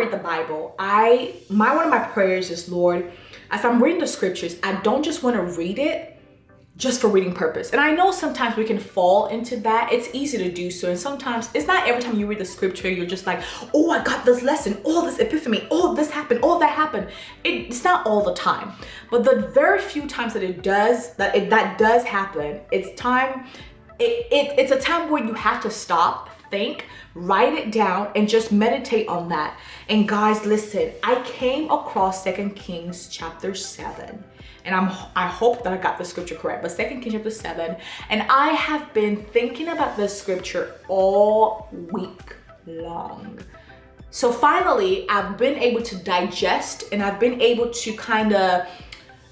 read the Bible, one of my prayers is, Lord, as I'm reading the scriptures, I don't just want to read it just for reading purpose. And I know sometimes we can fall into that. It's easy to do so. And sometimes it's not every time you read the scripture, you're just like, oh, I got this lesson, oh, this epiphany, oh, this happened, oh, that happened. It's not all the time. But the very few times that that does happen, it's a time where you have to stop, think, write it down, and just meditate on that. And guys, listen, I came across 2 Kings chapter 7. And I hope that I got the scripture correct, but 2 Kings chapter 7. And I have been thinking about this scripture all week long. So finally, I've been able to digest, and I've been able to kind of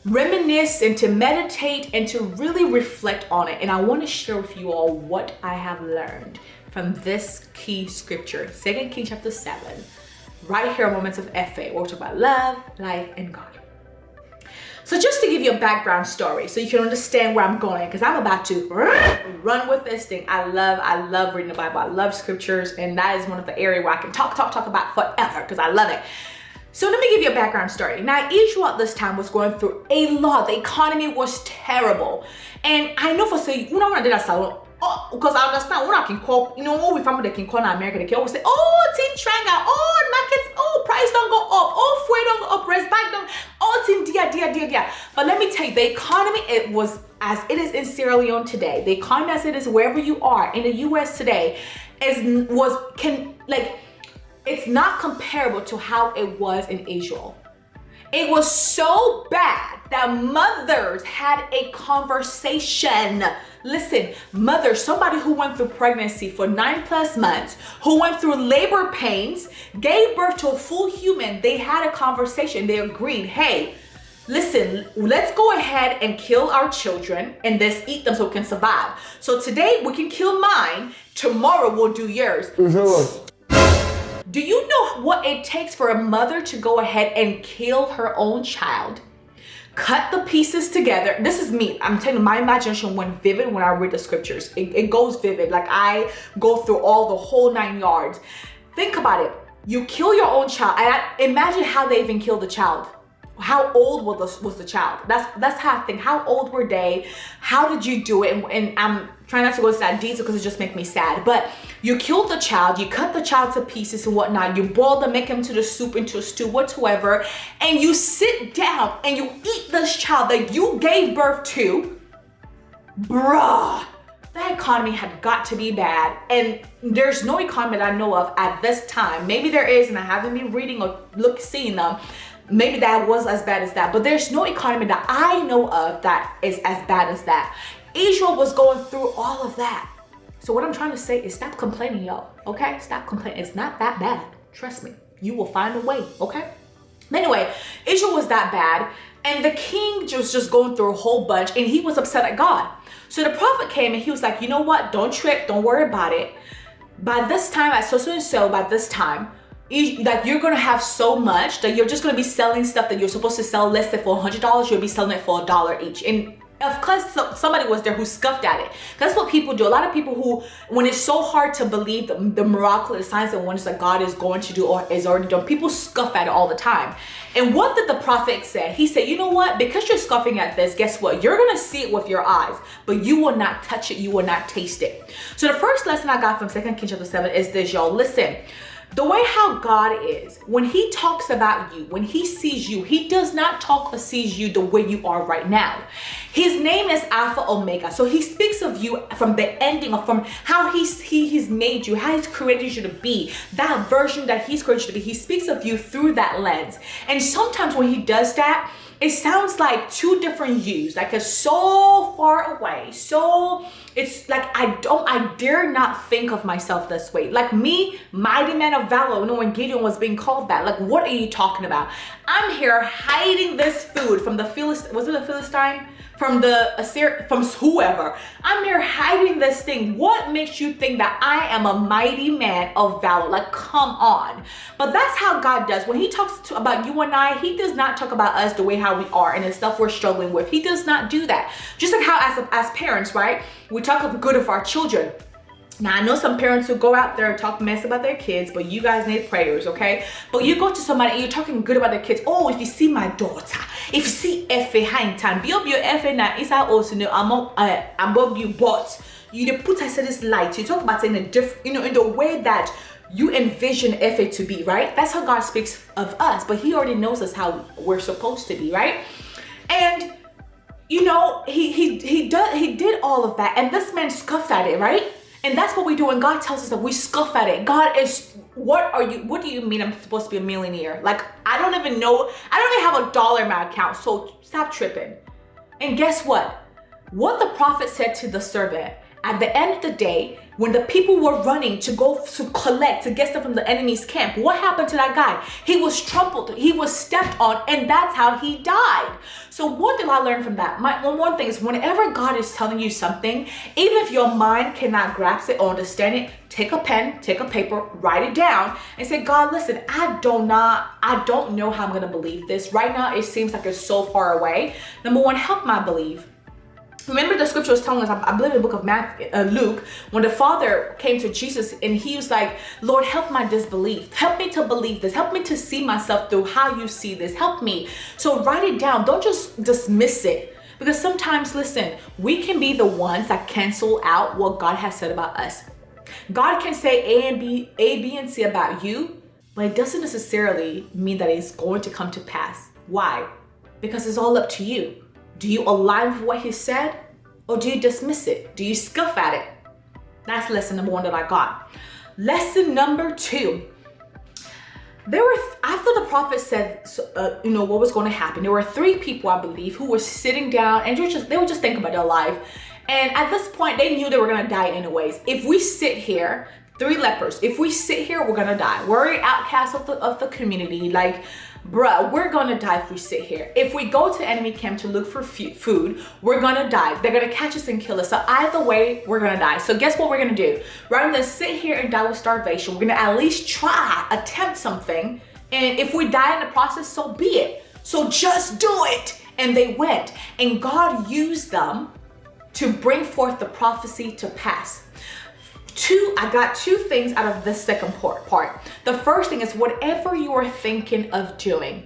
reminisce and to meditate and to really reflect on it. And I want to share with you all what I have learned from this key scripture, 2 Kings chapter 7, right here on Moments of FA, where we talk about love, life, and God. So just to give you a background story so you can understand where I'm going, because I'm about to run with this thing. I love reading the Bible. I love scriptures, and that is one of the areas where I can talk about forever because I love it. So let me give you a background story. Now, Israel at this time was going through a lot. The economy was terrible. And I know for say, you know what I did that salon? Oh, because I understand what I can call, you know, what we family they can call in America, they can always say, oh, team tranga, oh, markets, oh, price don't go up, oh, fuel don't go up, rest back don't, oh, team dia. But let me tell you, the economy, it was as it is in Sierra Leone today, the economy as it is wherever you are in the US today, it's not comparable to how it was in Israel. It was so bad that mothers had a conversation. Listen, mothers, somebody who went through pregnancy for 9+ months, who went through labor pains, gave birth to a full human, they had a conversation. They agreed, hey, listen, let's go ahead and kill our children and let's eat them so we can survive. So today we can kill mine, tomorrow we'll do yours. Do you know what it takes for a mother to go ahead and kill her own child? Cut the pieces together. This is me. I'm telling you, my imagination went vivid when I read the scriptures. It goes vivid. Like I go through the whole 9 yards. Think about it. You kill your own child. And imagine how they even killed the child. How old was the child? That's how I think. How old were they? How did you do it? And I'm trying not to go into that detail because it just makes me sad. But you killed the child, you cut the child to pieces and whatnot, you boil them, make them to the soup, into a stew, whatsoever, and you sit down and you eat this child that you gave birth to. Bruh, that economy had got to be bad. And there's no economy that I know of at this time. Maybe there is, and I haven't been reading or seeing them. Maybe that was as bad as that, but there's no economy that I know of that is as bad as that. Israel was going through all of that. So what I'm trying to say is stop complaining, y'all, okay? Stop complaining. It's not that bad. Trust me. You will find a way, okay? Anyway, Israel was that bad, and the king was just going through a whole bunch, and he was upset at God. So the prophet came, and he was like, you know what? Don't trip. Don't worry about it. By this time, at so, by this time, that you're gonna have so much that you're just gonna be selling stuff that you're supposed to sell less than for $100, you'll be selling it for $1 each. And of course, somebody was there who scoffed at it. That's what people do. A lot of people who, when it's so hard to believe the miraculous signs and wonders that God is going to do or is already done, people scoff at it all the time. And what did the prophet say? He said, you know what? Because you're scoffing at this, guess what? You're gonna see it with your eyes, but you will not touch it. You will not taste it. So the first lesson I got from 2 Kings chapter 7 is this, y'all. Listen. The way how God is, when he talks about you, when he sees you, he does not talk or sees you the way you are right now. His name is Alpha Omega. So he speaks of you from the ending, or from how he's made you, how he's created you to be, that version that he's created you to be. He speaks of you through that lens. And sometimes when he does that, it sounds like two different yous, like it's so far away. So it's like, I dare not think of myself this way. Like me, mighty man of valor, you know, when Gideon was being called that, like, what are you talking about? I'm here hiding this food from the Philistine, was it the Philistine? From the Assyrian, from whoever. I'm here hiding this thing. What makes you think that I am a mighty man of valor? Like, come on. But that's how God does. When he talks about you and I, he does not talk about us the way how we are and the stuff we're struggling with. He does not do that. Just like how as parents, right? We talk of good of our children. Now, I know some parents who go out there and talk mess about their kids, but you guys need prayers, okay? But you go to somebody and you're talking good about their kids. Oh, if you see my daughter, if you see Effie Hindtown, be up your Effie now, it's also above you, but you put us in this light. You talk about it in a different, in the way that you envision Effie to be, right? That's how God speaks of us, but He already knows us how we're supposed to be, right? And he did all of that, and this man scoffed at it, right? And that's what we do when God tells us that we scoff at it. God is, what do you mean I'm supposed to be a millionaire? Like, I don't even have $1 in my account, so stop tripping. And guess what? What the prophet said to the servant, at the end of the day, when the people were running to go to collect, to get stuff from the enemy's camp, what happened to that guy? He was trampled, he was stepped on, and that's how he died. So what did I learn from that? One thing is, whenever God is telling you something, even if your mind cannot grasp it or understand it, take a pen, take a paper, write it down, and say, God, listen, I don't know how I'm gonna believe this. Right now, it seems like it's so far away. Number one, help my belief. Remember, the scripture was telling us, I believe in the book of Luke, when the father came to Jesus and he was like, Lord, help my disbelief. Help me to believe this. Help me to see myself through how you see this. Help me. So write it down. Don't just dismiss it. Because sometimes, listen, we can be the ones that cancel out what God has said about us. God can say A, B, and C about you, but it doesn't necessarily mean that it's going to come to pass. Why? Because it's all up to you. Do you align with what He said, or do you dismiss it? Do you scoff at it? That's lesson number one that I got. Lesson number two. After the prophet said, what was going to happen, there were 3 people, I believe, who were sitting down and they were just thinking about their life. And at this point, they knew they were going to die anyways. If we sit here, 3 lepers, if we sit here, we're going to die. We're outcasts of the community. Like, bruh, we're gonna die if we sit here. If we go to enemy camp to look for food, we're gonna die. They're gonna catch us and kill us. So either way, we're gonna die. So guess what we're gonna do? Rather than sit here and die with starvation, we're gonna at least attempt something. And if we die in the process, so be it. So just do it. And they went. And God used them to bring forth the prophecy to pass. I got 2 things out of this second part. The first thing is, whatever you are thinking of doing,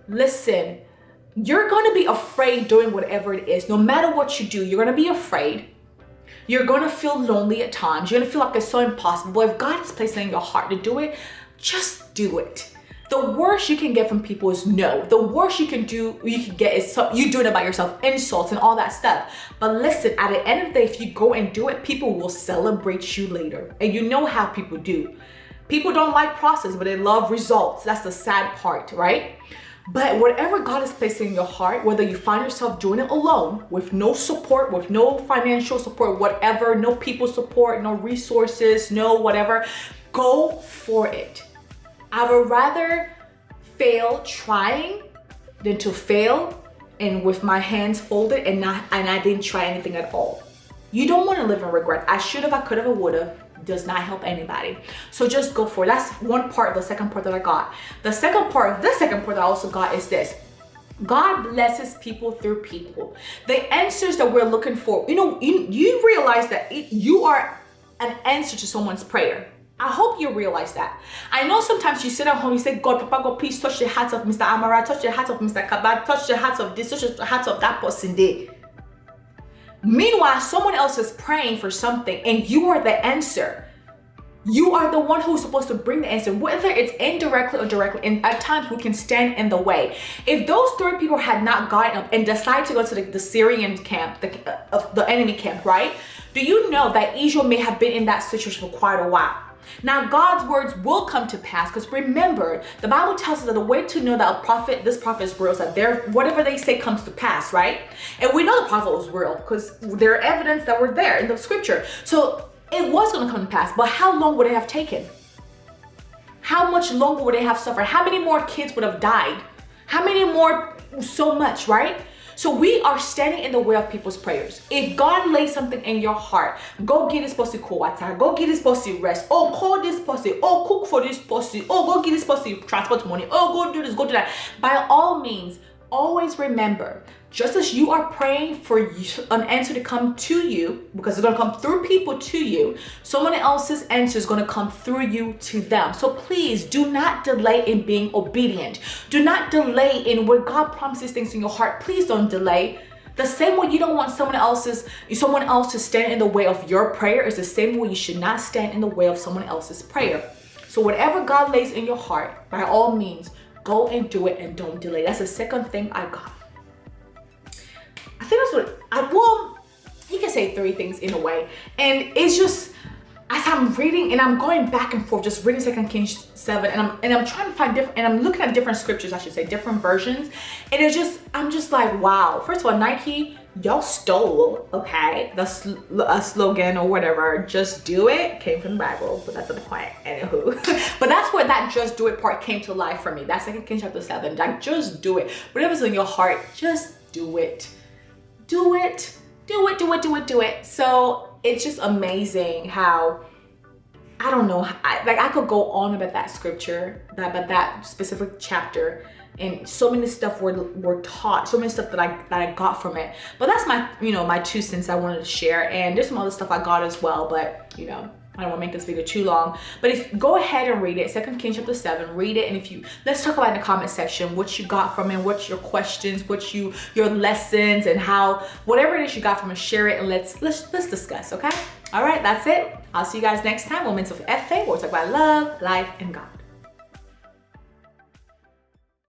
listen, you're going to be afraid doing whatever it is. No matter what you do, you're going to be afraid. You're going to feel lonely at times. You're going to feel like it's so impossible. But if God has placed it in your heart to do it, just do it. The worst you can get from people is no. The worst you can get is you doing it by yourself, insults and all that stuff. But listen, at the end of the day, if you go and do it, people will celebrate you later. And you know how people do. People don't like process, but they love results. That's the sad part, right? But whatever God is placing in your heart, whether you find yourself doing it alone, with no support, with no financial support, whatever, no people support, no resources, no whatever, go for it. I would rather fail trying than to fail and with my hands folded and I didn't try anything at all. You don't want to live in regret. I should have, I could have, I would have. Does not help anybody. So just go for it. That's one part of the second part that I got. The second part that I also got is this. God blesses people through people. The answers that we're looking for, you realize that you are an answer to someone's prayer. I hope you realize that. I know sometimes you sit at home, you say, God, Papa, God, please touch the hearts of Mr. Amara, touch the hearts of Mr. Kabad, touch the hearts of this, touch the hearts of that person there. Meanwhile, someone else is praying for something and you are the answer. You are the one who's supposed to bring the answer, whether it's indirectly or directly. And at times we can stand in the way. If those 3 people had not gotten up and decided to go to the Syrian camp, the enemy camp, right? Do you know that Israel may have been in that situation for quite a while? Now, God's words will come to pass, because remember, the Bible tells us that the way to know that this prophet is real is that whatever they say comes to pass, right? And we know the prophet was real because there are evidence that were there in the scripture. So it was going to come to pass, but how long would it have taken? How much longer would they have suffered? How many more kids would have died? How many more? So much, right? So we are standing in the way of people's prayers. If God lays something in your heart, go get this pussy water, go get this pussy rest, oh, call this pussy, oh, cook for this pussy, oh, go get this pussy transport money, oh, go do this, go do that. By all means, always remember, just as you are praying for an answer to come to you, because it's going to come through people to you, someone else's answer is going to come through you to them. So please do not delay in being obedient. Do not delay in where God promises things in your heart. Please don't delay. The same way you don't want someone else to stand in the way of your prayer is the same way you should not stand in the way of someone else's prayer. So whatever God lays in your heart, by all means, go and do it and don't delay. That's the second thing I got. I think that's well, you can say 3 things in a way. And it's just, as I'm reading and I'm going back and forth, just reading 2 Kings 7, and I'm trying to find different, and I'm looking at different scriptures, I should say, different versions. And it's just, I'm just like, wow. First of all, Nike, y'all stole, okay, the slogan or whatever, just do it, came from the Bible, but that's not the point, anywho. But that's where that just do it part came to life for me. That's 2 Kings chapter 7, like, just do it. Whatever's in your heart, just do it. Do it, do it, do it, do it, do it. So it's just amazing how, I don't know, I could go on about that scripture, about that specific chapter, and so many stuff were taught, so many stuff that I got from it. But that's my, my 2 cents I wanted to share. And there's some other stuff I got as well, but I don't want to make this video too long. But go ahead and read it, 2 Kings chapter 7, read it. And let's talk about in the comment section what you got from it, what's your questions, your lessons, and how, whatever it is you got from it, share it, and let's discuss, okay? All right, that's it. I'll see you guys next time. Moments of F. We'll talk about love, life, and God.